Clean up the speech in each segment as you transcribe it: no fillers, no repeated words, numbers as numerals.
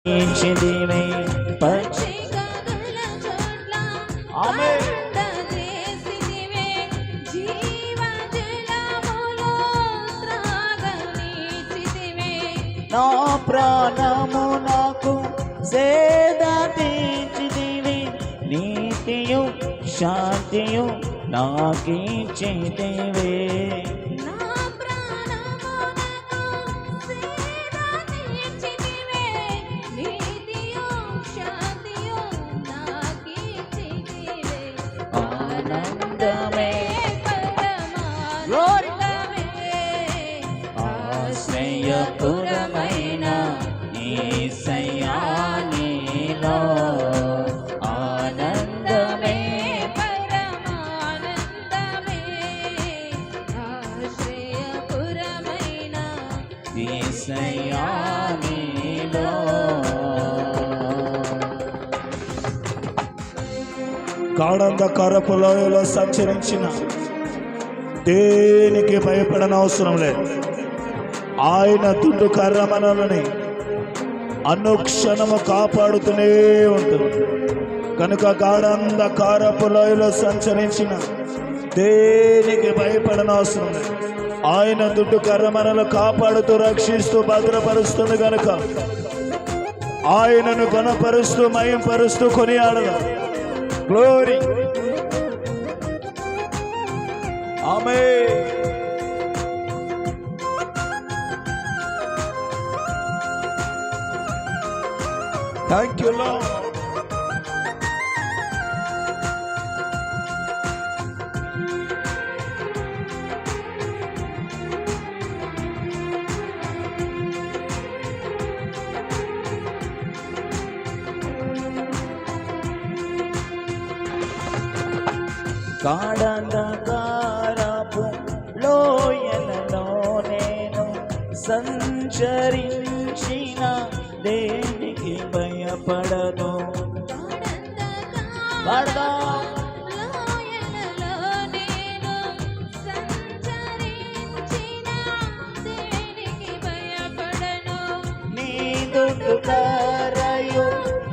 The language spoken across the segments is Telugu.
ఇచ్చిదివే నా ప్రాణము నాకు సేద తీర్చిదివి నీతియు శాంతియు నాకిచ్చిదివే ఆనందమే ఆశ్రయపురమైన యేసయ్యా నీలో ఆనందమే పరమానందమే ఆశ్రయపురమైన యేసయ్యా నీలో గాఢంధకారపు లోయలో సంచరించిన దేనికి భయపడనవసరం లేదు. ఆయన దుడ్డు కర్ర మనల్ని అనుక్షణము కాపాడుతూనే ఉంటుంది. కనుక గాఢంధకారపు లోయలో సంచరించిన దేనికి భయపడనవసరం లేదు. ఆయన దుడ్డు కర్ర మనల్ని కాపాడుతూ రక్షిస్తూ భద్రపరుస్తుంది. కనుక ఆయనను గణపరుస్తూ మయంపరుస్తూ కొనియాడదాం. Glory amen. Thank you Lord. గాఢంధకారపు లోయలలో నేను సంచరించిన దేనికి భయపడను. నీ దుడ్డు కర్రయు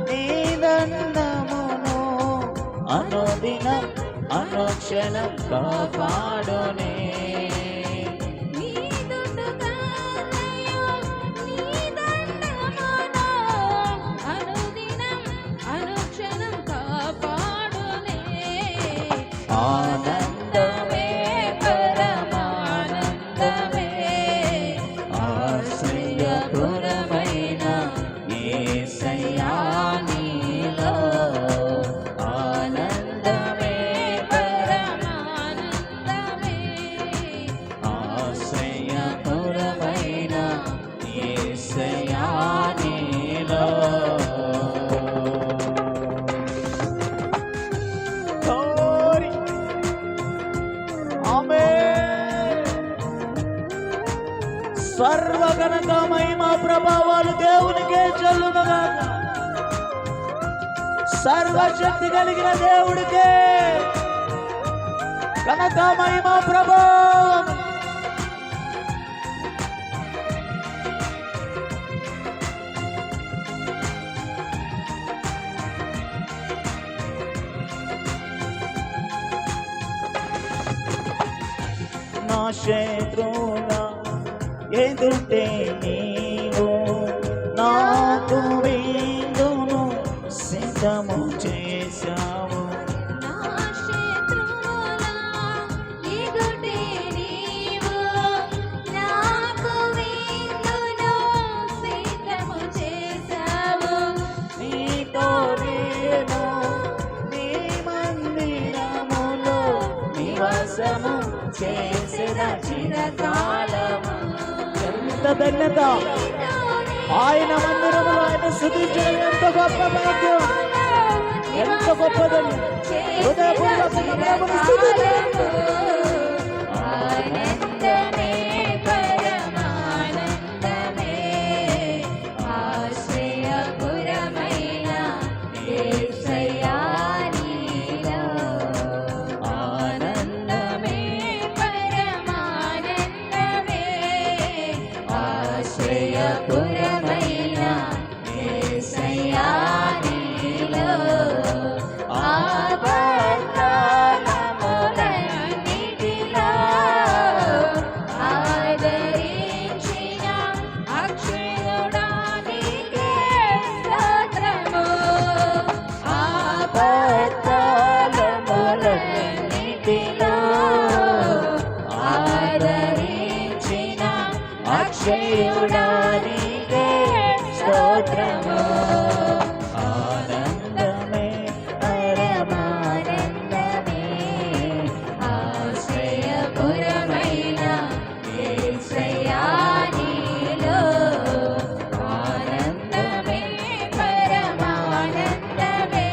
నీ దండమును అనుదినం అనుక్షణం కాపాడునే. ఆనందమే పరమానందమే ఆశ్రయపురమైన యేసయ్యా నీలో ఆనందమే పరమానందమే ఆశ్రయపురమైన యేసయ్యా నీలో సర్వగణత మహిమ ప్రభావాలు దేవునికే చెల్లునుగాక. సర్వశక్తి కలిగిన దేవుడికే ఘనత మహిమ ప్రభావం. నా శత్రువుల ఎదుటే నీవు నాకు విందును సిద్ధము చేశావు. నీతో నేను నీ మందిరములో నివాసము చేసిన చిరకాలము. ఎంత ధన్యత! ఆయన మందిరములో ఆయన స్తుతించడం ఎంత గొప్ప భాగ్యం, ఎంత గొప్పదని హృదయపూర్వకంగా స్తుతించండి. ఆనందమే పరమానందమే ఆశ్రయపురమైన యేసయ్యా నీలో ఆనందమే పరమానందమే ఆశ్రయపురమైన యేసయ్యా అక్షయుడా నీకే స్తోత్రము. ఆనందమే పరమానందమే ఆశ్రయపురమైన యేసయ్యా నీలో. ఆనందమే పరమానందమే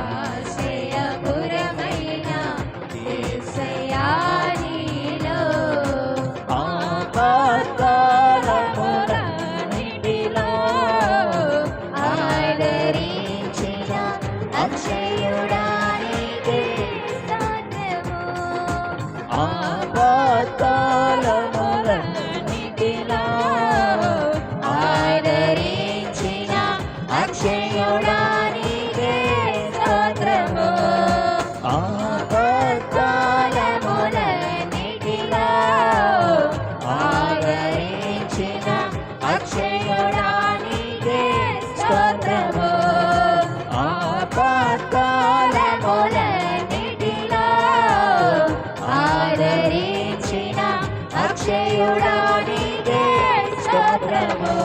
ఆశ్రయపురమైన యేసయ్యా నీలో. ఆపత్కాలములన్నిటిలో ఆదరించిన అక్షయుడా నీకే స్తోత్రము. ఆపత్కాలములన్నిటిలో ఆదరించిన అక్షయుడా నీకే స్తోత్రము. కాలములన్నిటిలో ఆదరించిన అక్షయుడా నీకే స్తోత్రము. కాలములన్నిటిలో ఆదరించిన అక్షయుడా నీకే స్తోత్రము.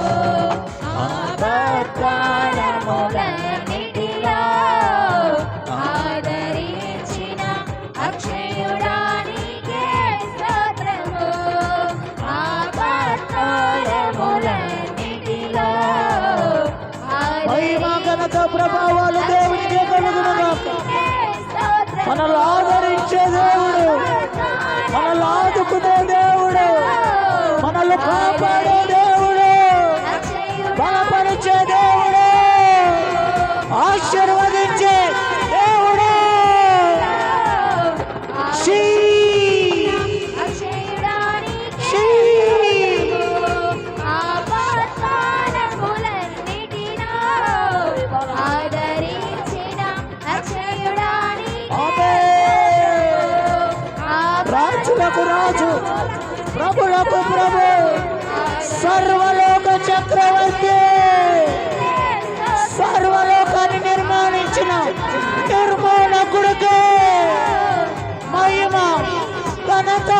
కాలములన్నిటిలో ఆదరించిన అక్షయుడా నీకే స్తోత్రము. కాలములన్నిటిలో మహిమ ఘనత ప్రభావాలు దేవునికే కలుగునుగాక. మనల్ని ఆదరించే దేవుడు, మనల్ని ఆదుకునే దేవుడు, మనల్ని కాపాడే దేవుడు, బలపరిచే దేవుడు, ఆశీర్వదించే దేవుడు. శీ శీ ఆదరించిన అక్షయుడా రాజులకు రాజు, ప్రభులకు ప్రభు, సర్వలోక చక్రవర్తి, సర్వలోకాన్ని నిర్మాణించిన నిర్మాణకుడికే మహిమ ఘనత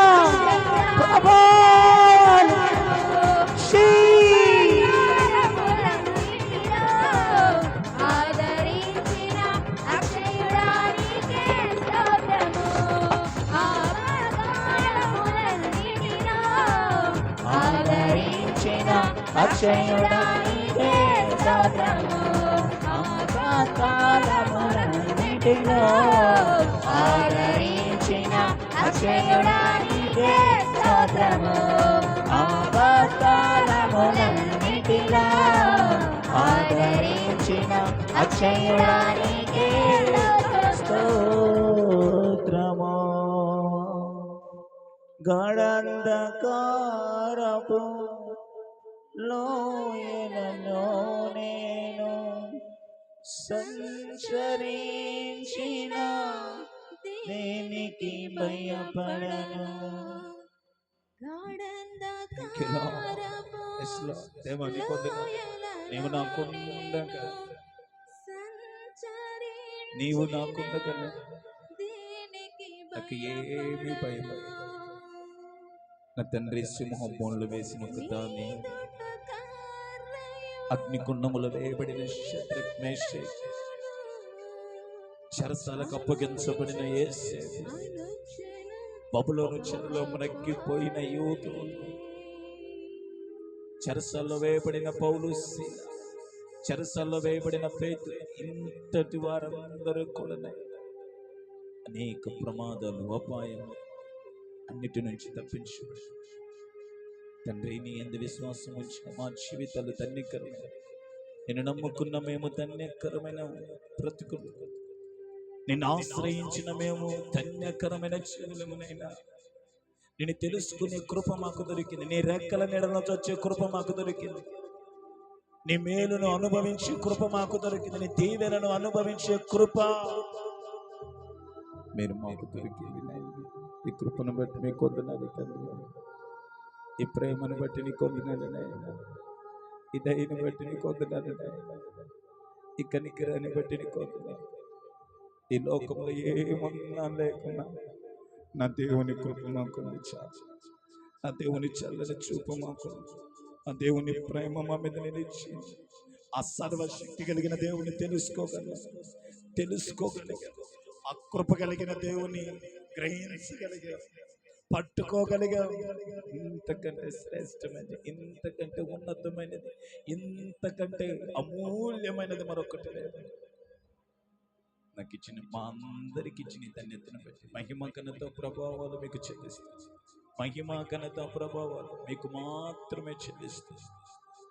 ప్రభావాలు. శ్రీ ఆదరించిన అక్షయుడా నీకే స్తోత్రము. కాలములన్నిటిలో ఆదరించిన అక్షయుడా నీకే స్తోత్రము. ఆపత్కాలములన్నిటిలో ఆదరించిన అక్షయుడా నీకే స్తోత్రము. ఆపత్కాలములన్నిటిలో ఆదరించిన అక్షయుడా నీకే స్తోత్రము. గాఢంధకారపు లోయలలో నేను సంచరించిన దేనికి భయపడను. దేవా నీకు వందనాలు. నీవు నాకుండగా నీవు నాకుండగా నాకు ఏమీ భయం. నా తండ్రి సింహబోన్లు వేసిన ఒక దాన్ని, అగ్నికుండములు వేయబడిన శద్రక్ మేషక్, చెరసాలకు అప్పగించబడిన యేసు, బబులోను చెరలో మునగ్గిపోయిన యూదులు, చెరసాల్లో వేయబడిన పౌలు, సీల, చెరసాల్లో వేయబడిన పేతురు, ఇంతటి వారందరూ కూడా అనేక ప్రమాదాలు, అపాయాలు అన్నిటి నుంచి తప్పించు తండ్రి. నీ యందు విశ్వాసం ఉంచిన మా జీవితాలు ధన్యకరమైన, నేను నమ్ముకున్న మేము ధన్యకరమైన బ్రతుకులు, నిన్ను ఆశ్రయించిన మేము ధన్యకరమైన జీవులమునైనా. నేను తెలుసుకునే కృప మాకు దొరికింది. నీ రెక్కల నీడలో వచ్చే కృప మాకు దొరికింది. నీ మేలును అనుభవించే కృప మాకు దొరికింది. నీ దీవెనను అనుభవించే కృప మీరు మాకు దొరికింది. ఈ కృపను బట్టి మీకు వందనాలు తండ్రి. ఈ ప్రేమను బట్టి నీకు వందనాలు నాయనా. ఈ దయని బట్టి నీకు వందనాలు నాయనా. ఈ కనికరాన్ని బట్టి నీకు వందనాలు. ఈ లోకంలో ఏమున్నా లేకున్నా నా దేవుని కృప మాకు చాలు. ఆ దేవుని చల్లని చూపు మాకు, ఆ దేవుని ప్రేమ మా మీద నిలిచి, ఆ సర్వశక్తి కలిగిన దేవుని తెలుసుకోగలిగా, ఆ కృప కలిగిన దేవుని గ్రహించగలిగా, పట్టుకోగలిగా. ఇంతకంటే శ్రేష్టమైనది, ఇంతకంటే ఉన్నతమైనది, ఇంతకంటే అమూల్యమైనది మరొకటి లేదు. నాకు ఇచ్చిన మా అందరికి ఇచ్చిన ఈ ధన్యతను బట్టి మహిమ ఘనత ప్రభావాలు మీకు చెల్లిస్తాను. మహిమ ఘనత ప్రభావాలు మీకు మాత్రమే చెల్లిస్తాను.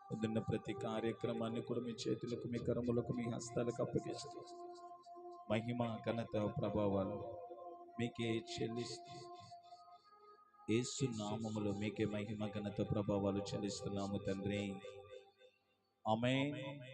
పొద్దున్న ప్రతి కార్యక్రమాన్ని కూడా మీ చేతులకు, మీ కరములకు, మీ హస్తాలకు అప్పగిస్తూ మహిమ ఘనత ప్రభావాలు మీకే చెల్లిస్తూ యేసు నామములో మీకే మహిమ ఘనత ప్రభావాలు చెల్లిస్తున్నాము తండ్రి. ఆమేన్.